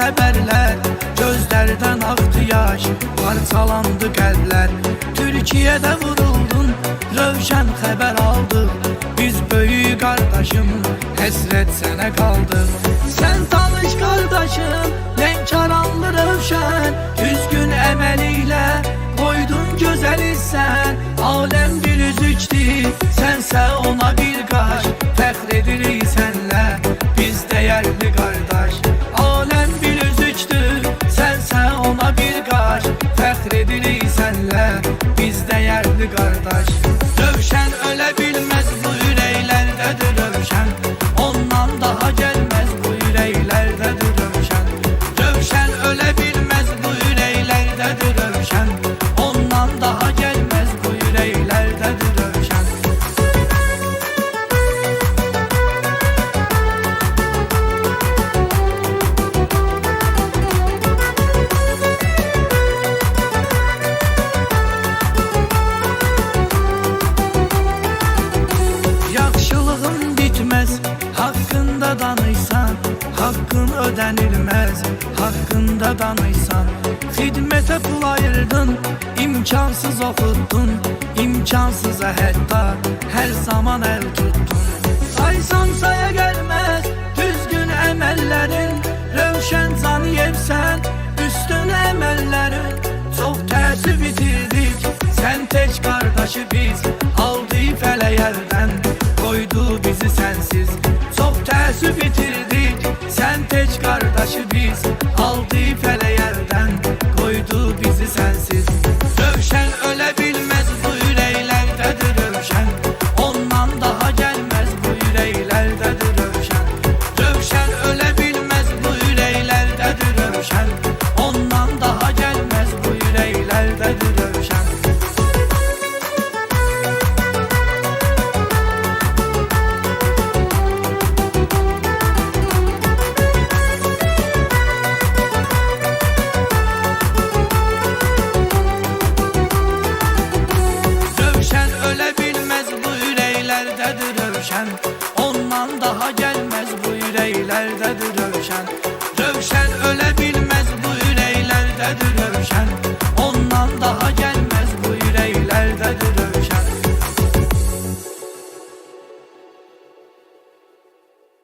xəbərlər, gözlərdən axdı yaş, parçalandı qəlblər. Türkiyədə vuruldun, rövşən xəbər aldıq, biz böyük qardaşım, həsrət sənə qaldıq. Sən tanış qardaşım, Lənkəranlı rövşən, düzgün əməlilə qoydun gözəli sən. Aləm bir üzükdür, sənsə ona bir qaş, fəxr edirik sənlə, biz dəyərli qardaş. Aləm bir üzükdür, sənsə ona bir qaş, fəxr edirik sənlə, biz dəyərli qardaş. Rövşən ölə bilməz, bu ürəklərdədir rövşən, ondan daha gəlməz, bu ürəklərdədir rövşən. Rövşən ölə bilməz, bu ürəklərdədir rövşən, ondan daha gəlməz, bu ürəklərdədir rövşən. Yaxşılığın bitməz, haqqında danıysan, haqqın ödənilməz, haqqında danıysan. Xidmətə pul ayırdın, imkansız oxutdun, imkansıza hətta hər zaman əl tutdun. Saysan saya gəlməz, düzgün əməllərin, Rövşən Caniyevsən, üstün əməllərin. Çox təəssüf itirdik, sən tək qardaşı biz, aldı fələyərdən, qoydu bizi sənsiz. Çox təəssüf itirdik, sən tək qardaşı biz, aldı fələyərdən, qoydu bizi sənsiz. Rövşən ölə bilməz, bu ürəklərdədir rövşən, ondan daha gəlməz, bu ürəklərdədir rövşən. Rövşən ölə bilməz, bu ürəklərdədir rövşən, ondan daha gəlməz, bu ürəklərdədir rövşən. Ondan daha gəlməz, bu ürəklərdədir rövşən.